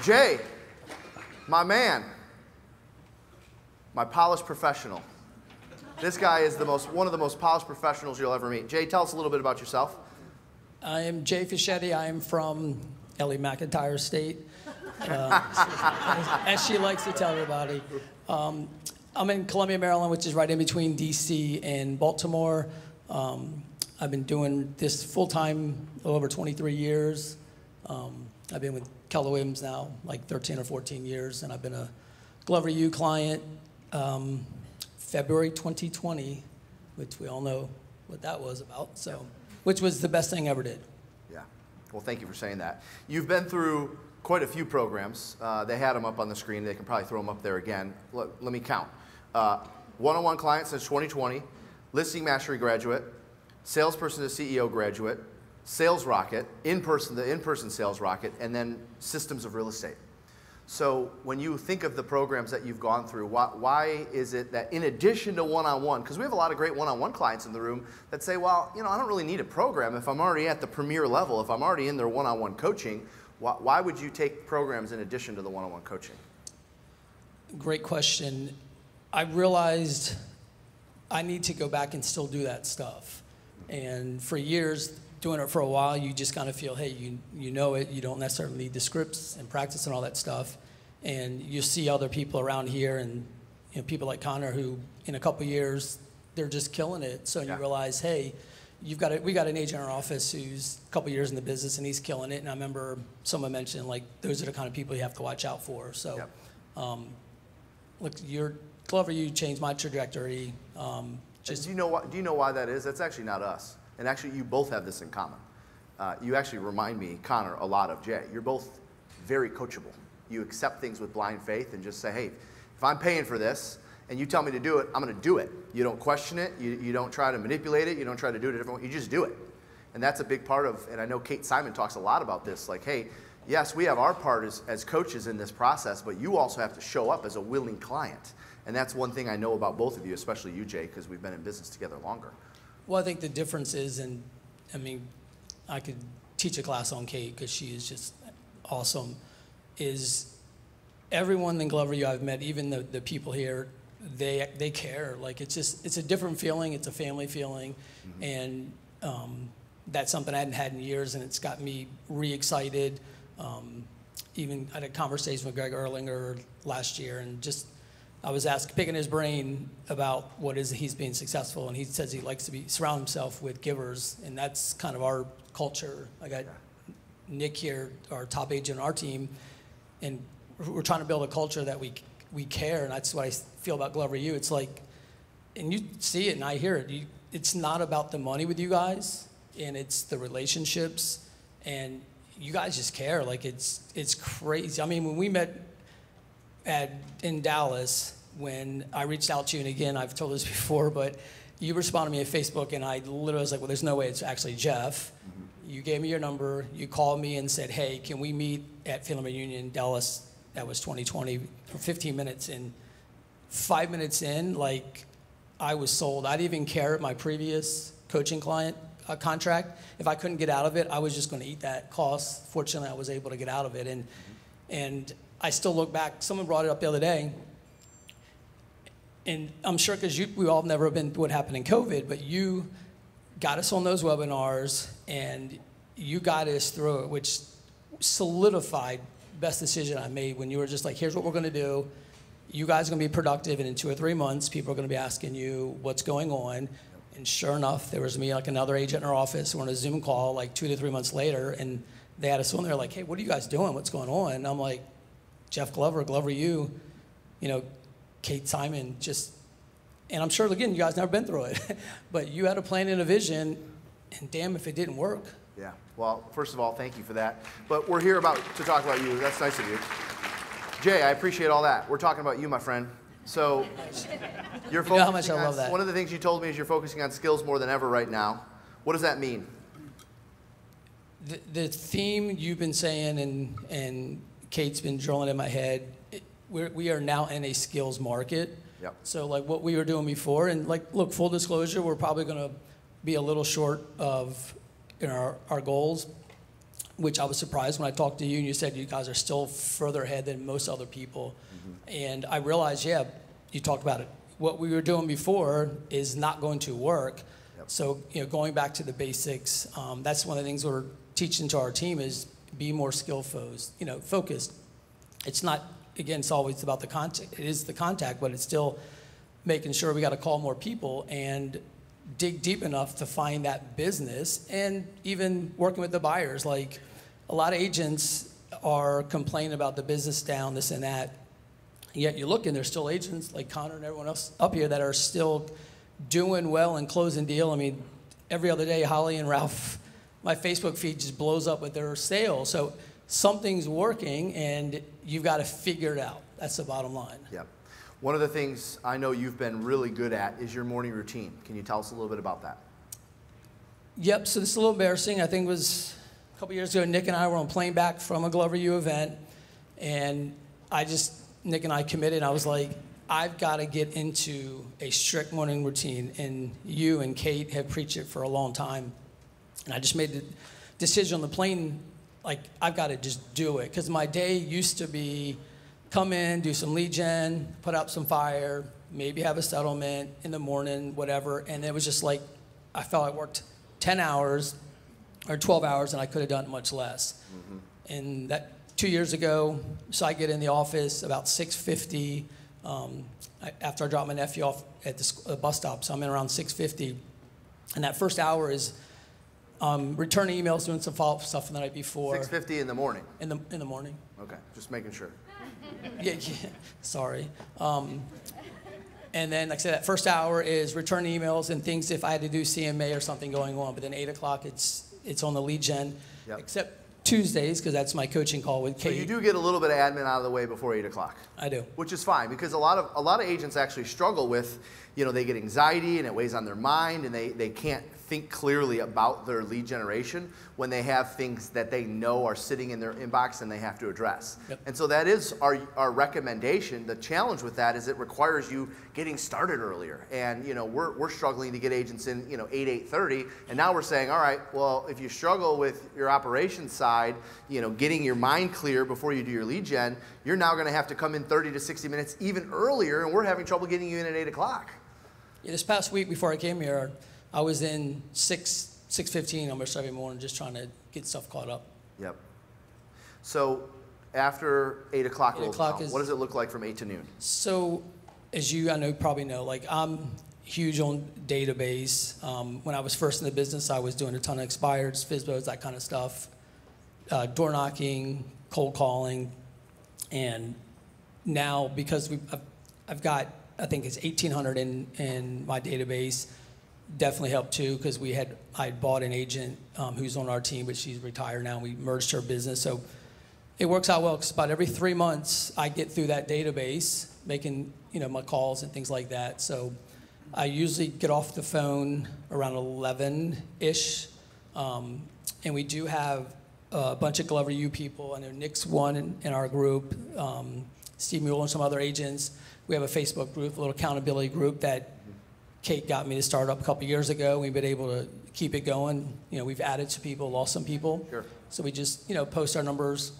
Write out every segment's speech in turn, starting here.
Jay, my man, my polished professional. This guy is one of the most polished professionals you'll ever meet. Jay, tell us a little bit about yourself. I am Jay Fischetti. I am from Ellie McIntyre State, as she likes to tell everybody. I'm in Columbia, Maryland, which is right in between D.C. and Baltimore. I've been doing this full-time a little over 23 years. I've been with Keller Williams now like 13 or 14 years, and I've been a Glover U client February 2020, which we all know what that was about, so, which was the best thing I ever did. Yeah, well, thank you for saying that. You've been through quite a few programs. They had them up on the screen. They can probably throw them up there again. Let me count. One-on-one client since 2020, listing mastery graduate, salesperson to CEO graduate, sales rocket, the in-person sales rocket, and then systems of real estate. So when you think of the programs that you've gone through, why is it that in addition to one-on-one, because we have a lot of great one-on-one clients in the room that say, well, you know, I don't really need a program if I'm already at the premier level, if I'm already in their one-on-one coaching, why would you take programs in addition to the one-on-one coaching? Great question. I realized I need to go back and still do that stuff. And for years, doing it for a while, you just kind of feel, hey, you know it, you don't necessarily need the scripts and practice and all that stuff. And you see other people around here and people like Connor who in a couple years, they're just killing it. So you realize, hey, we got an agent in our office who's a couple years in the business and he's killing it. And I remember someone mentioned, like, those are the kind of people you have to watch out for. So look, Glover, you changed my trajectory. Do you know why that is? That's actually not us. And actually, you both have this in common. You actually remind me, Connor, a lot of Jay. You're both very coachable. You accept things with blind faith and just say, hey, if I'm paying for this and you tell me to do it, I'm going to do it. You don't question it. You don't try to manipulate it. You don't try to do it a different way. You just do it. And that's a big part of, and I know Kate Simon talks a lot about this, like, hey, yes, we have our part as coaches in this process, but you also have to show up as a willing client. And that's one thing I know about both of you, especially you, Jay, because we've been in business together longer. Well, I think the difference is, and I mean, I could teach a class on Kate because she is just awesome, is everyone in Glover U I've met, even the people here, they care. Like, it's a different feeling. It's a family feeling. And that's something I hadn't had in years, and it's got me re-excited. Even I had a conversation with Greg Erlinger last year, and just I was picking his brain about what is he's being successful, and he says he likes to surround himself with givers, and that's kind of our culture. I got Nick here, our top agent on our team, and we're trying to build a culture that we care, and that's what I feel about Glover U. It's like, and you see it and I hear it, it's not about the money with you guys, and it's the relationships, and you guys just care. Like, it's crazy. I mean, when we met in Dallas, when I reached out to you, and again, I've told this before, but you responded to me on Facebook, and I literally was like, well, there's no way it's actually Jeff. You gave me your number. You called me and said, hey, can we meet at Family Reunion Dallas? That was 2020 for 15 minutes. And 5 minutes in, like, I was sold. I didn't even care at my previous coaching client contract. If I couldn't get out of it, I was just going to eat that cost. Fortunately, I was able to get out of it. And I still look back. Someone brought it up the other day, and I'm sure because we all have never been through what happened in COVID, but you got us on those webinars, and you got us through it, which solidified best decision I made when you were just like, here's what we're going to do. You guys are going to be productive, and in 2 or 3 months, people are going to be asking you what's going on. And sure enough, there was me, like another agent in our office. We're on a Zoom call like 2 to 3 months later, and they had us on there like, hey, what are you guys doing? What's going on? And I'm like, Jeff Glover, Glover U, Kate Simon, and I'm sure, again, you guys never been through it, but you had a plan and a vision, and damn if it didn't work. Yeah, well, first of all, thank you for that. But we're here to talk about you. That's nice of you. Jay, I appreciate all that. We're talking about you, my friend. So you're focusing how much I love that. One of the things you told me is you're focusing on skills more than ever right now. What does that mean? The theme you've been saying, and Kate's been drilling in my head, we are now in a skills market. Yep. So like what we were doing before, and like, look, full disclosure, we're probably going to be a little short of our goals. which I was surprised when I talked to you and you said you guys are still further ahead than most other people. And I realized, yeah, you talked about it. What we were doing before is not going to work. So, going back to the basics, that's one of the things we're teaching to our team is be more focused. It's not, again, it's always about the contact. It is the contact, but it's still making sure we got to call more people and dig deep enough to find that business, and even working with the buyers. Like, a lot of agents are complaining about the business down, this and that. Yet you look and there's still agents like Connor and everyone else up here that are still doing well and closing deal. I mean, every other day, Holly and Ralph, my Facebook feed just blows up with their sales. So something's working, and you've got to figure it out. That's the bottom line. Yep. One of the things I know you've been really good at is your morning routine. Can you tell us a little bit about that? Yep. So this is a little embarrassing. I think it was a couple years ago, Nick and I were on a plane back from a Glover U event, and Nick and I committed. I was like, I've got to get into a strict morning routine, and you and Kate have preached it for a long time. And I just made the decision on the plane, like, I've got to just do it. Because my day used to be come in, do some lead gen, put out some fire, maybe have a settlement in the morning, whatever. And it was just like, I felt I worked 10 hours or 12 hours, and I could have done much less. And that 2 years ago, so I get in the office about 6:50. After I drop my nephew off at the bus stop, so I'm in around 6:50. And that first hour is returning emails, doing some follow-up stuff from the night before. 6:50 in the morning? In the morning. Okay, just making sure. Yeah, sorry. And then, like I said, that first hour is returning emails and things if I had to do CMA or something going on. But then 8 o'clock, it's on the lead gen, except Tuesdays, because that's my coaching call with Kate. So you do get a little bit of admin out of the way before 8 o'clock. I do. Which is fine, because a lot of agents actually struggle with, they get anxiety and it weighs on their mind, and they can't think clearly about their lead generation when they have things that they know are sitting in their inbox and they have to address. And so that is our recommendation. The challenge with that is it requires you getting started earlier. And we're struggling to get agents in 8:30, and now we're saying, all right, well, if you struggle with your operations side, getting your mind clear before you do your lead gen, you're now going to have to come in 30 to 60 minutes even earlier, and we're having trouble getting you in at 8 o'clock. Yeah, this past week before I came here, I was in 6:15 almost every morning, just trying to get stuff caught up. Yep. So after 8 o'clock rolls around, is, what does it look like from 8 to noon? So as you probably know, like, I'm huge on database. When I was first in the business, I was doing a ton of expireds, FSBOs, that kind of stuff, door knocking, cold calling, and now because I've got, I think it's 1,800 in my database. Definitely helped too, because I bought an agent who's on our team, but she's retired now. We merged her business, so it works out well. Because about every 3 months, I get through that database, making my calls and things like that. So I usually get off the phone around 11-ish, and we do have a bunch of Glover U people. I know Nick's one in our group, Steve Mueller and some other agents. We have a Facebook group, a little accountability group that Kate got me to start up a couple years ago. We've been able to keep it going. We've added some people, lost some people. Sure. So we just, post our numbers.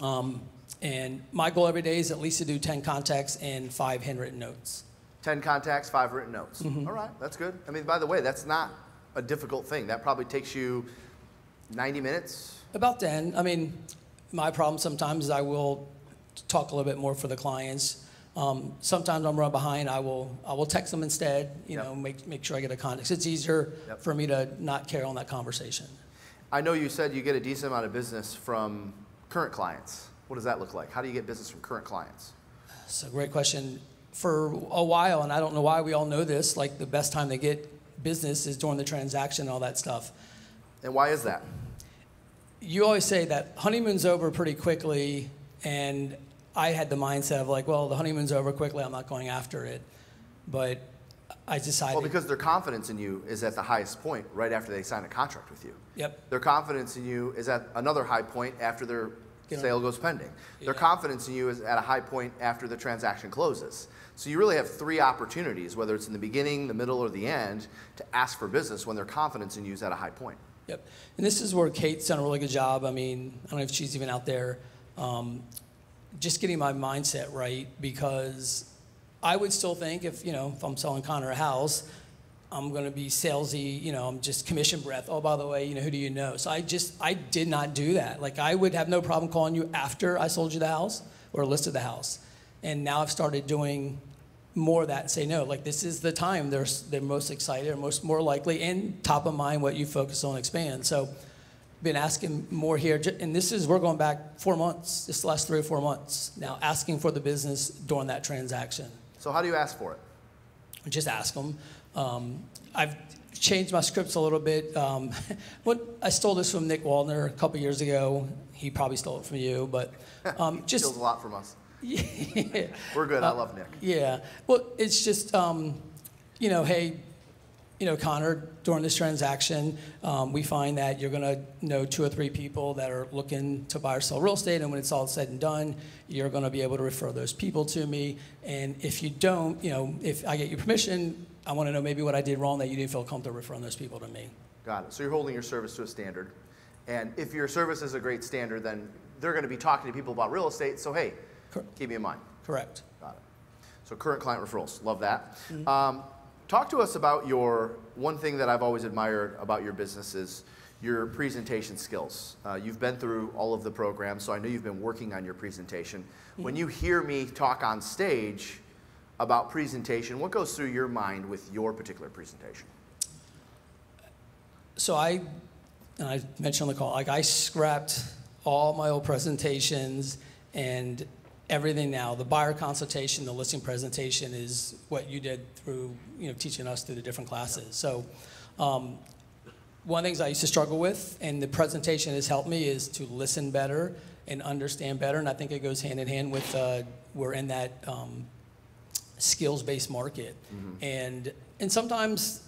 And my goal every day is at least to do 10 contacts and 5 handwritten notes. 10 contacts, 5 written notes. Mm-hmm. All right, that's good. I mean, by the way, that's not a difficult thing. That probably takes you 90 minutes. About 10. I mean, my problem sometimes is I will talk a little bit more for the clients. Sometimes I'm run behind. I will text them instead. Make sure I get a contact. It's easier for me to not carry on that conversation. I know you said you get a decent amount of business from current clients. What does that look like? How do you get business from current clients? That's a great question. For a while, and I don't know why we all know this, like the best time to get business is during the transaction and all that stuff. And why is that? You always say that honeymoon's over pretty quickly, and I had the mindset of like, well, the honeymoon's over quickly, I'm not going after it. But I decided... Well, because their confidence in you is at the highest point right after they sign a contract with you. Yep. Their confidence in you is at another high point after their sale goes pending. Their confidence in you is at a high point after the transaction closes. So you really have 3 opportunities, whether it's in the beginning, the middle, or the end, to ask for business when their confidence in you is at a high point. Yep. And this is where Kate's done a really good job. I mean, I don't know if she's even out there, just getting my mindset right, because I would still think if I'm selling Connor a house, I'm going to be salesy, I'm just commission breath. Oh, by the way, who do you know? So I did not do that. Like, I would have no problem calling you after I sold you the house or listed the house. And now I've started doing more of that and say, no, like, this is the time they're most excited or more likely and top of mind what you focus on, expand. So been asking more here, and we're going back 4 months, this last 3 or 4 months now, asking for the business during that transaction. So how do you ask for it? Just ask them. I've changed my scripts a little bit. I stole this from Nick Waldner a couple years ago. He probably stole it from you, but just steals a lot from us. Yeah. We're good. I love Nick. Yeah. Well, it's just hey, Connor, during this transaction, we find that you're going to know 2 or 3 people that are looking to buy or sell real estate, and when it's all said and done, you're going to be able to refer those people to me. And if you don't, if I get your permission, I want to know maybe what I did wrong that you didn't feel comfortable referring those people to me. Got it. So you're holding your service to a standard. And if your service is a great standard, then they're going to be talking to people about real estate. So, hey, keep me in mind. Correct. Got it. So current client referrals. Love that. Mm-hmm. Talk to us about one thing that I've always admired about your business is your presentation skills. You've been through all of the programs, so I know you've been working on your presentation. Mm-hmm. When you hear me talk on stage about presentation, what goes through your mind with your particular presentation? So I mentioned on the call, like, I scrapped all my old presentations and everything now. The buyer consultation, the listing presentation is what you did through, teaching us through the different classes. So one of the things I used to struggle with, and the presentation has helped me, is to listen better and understand better. And I think it goes hand in hand with we're in that skills-based market. Mm-hmm. And sometimes,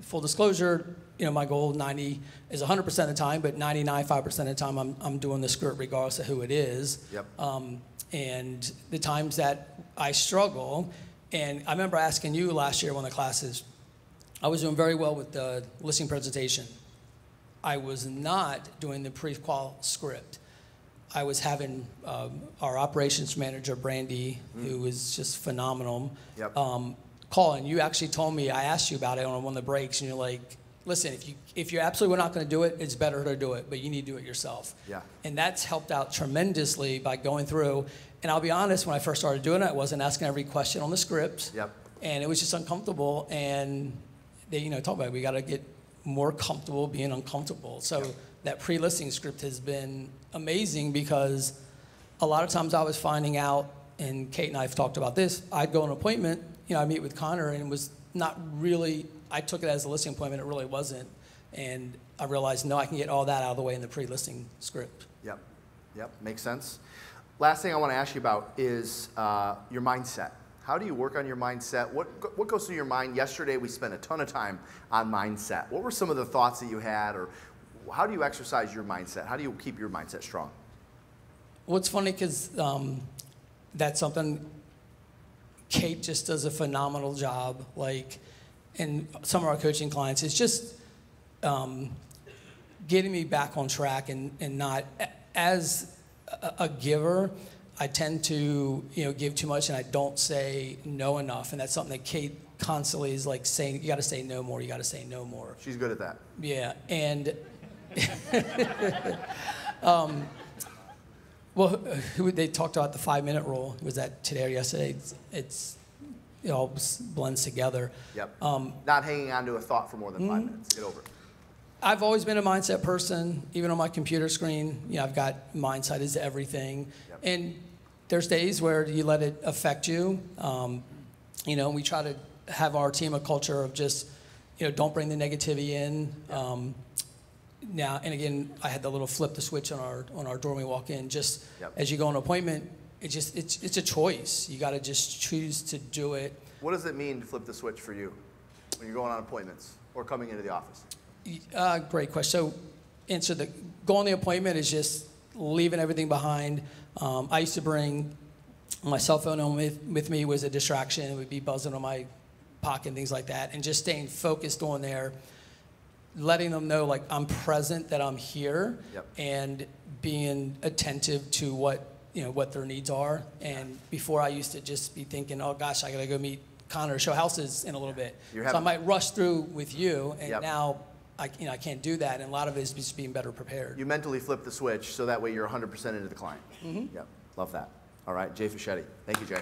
full disclosure, my goal is 100% of the time, but 99.5% of the time I'm doing the script regardless of who it is. Yep. And the times that I struggle, and I remember asking you last year one of the classes, I was doing very well with the listing presentation. I was not doing the pre-qual script. I was having our operations manager, Brandy, who was just phenomenal, yep. Call, and you actually told me, I asked you about it on one of the breaks, and you're like, listen, if you're absolutely not going to do it, it's better to do it, but you need to do it yourself. Yeah. And that's helped out tremendously by going through. And I'll be honest, when I first started doing it, I wasn't asking every question on the script. Yep. And it was just uncomfortable. And they, talk about it, we got to get more comfortable being uncomfortable. So yep. That pre-listing script has been amazing, because a lot of times I was finding out, and Kate and I have talked about this, I'd go on an appointment, I meet with Connor, and it was not really, I took it as a listing appointment, it really wasn't. And I realized, no, I can get all that out of the way in the pre-listing script. Yep, makes sense. Last thing I want to ask you about is your mindset. How do you work on your mindset? What goes through your mind? Yesterday we spent a ton of time on mindset. What were some of the thoughts that you had, or how do you exercise your mindset? How do you keep your mindset strong? Well, it's funny because that's something Kate just does a phenomenal job. Like, and some of our coaching clients, it's just getting me back on track and not, as a giver, I tend to give too much and I don't say no enough. And that's something that Kate constantly is like saying, you got to say no more, you got to say no more. She's good at that. Yeah, and well, they talked about the 5-minute rule. Was that today or yesterday? It all blends together. Yep. Not hanging on to a thought for more than 5 minutes. Get over it. I've always been a mindset person. Even on my computer screen, I've got mindset is everything. Yep. And there's days where you let it affect you. We try to have our team a culture of just, don't bring the negativity in. Yep. Now, and again, I had the little flip the switch on our door when we walk in. Just yep. As you go on an appointment, it's a choice. You got to just choose to do it. What does it mean to flip the switch for you when you're going on appointments or coming into the office? Great question. So, going on the appointment is just leaving everything behind. I used to bring my cell phone home with me was a distraction. It would be buzzing on my pocket and things like that, and just staying focused on there. letting them know like I'm present, that I'm here, Yep. and being attentive to what their needs are. And before I used to just be thinking, oh gosh, I gotta go meet Connor to show houses in a little bit. So I might rush through with you, and Yep. now I can't do that. And a lot of it is just being better prepared. You mentally flip the switch so that way you're 100% into the client. Yep. Love that. All right, Jay Fischetti. Thank you, Jay.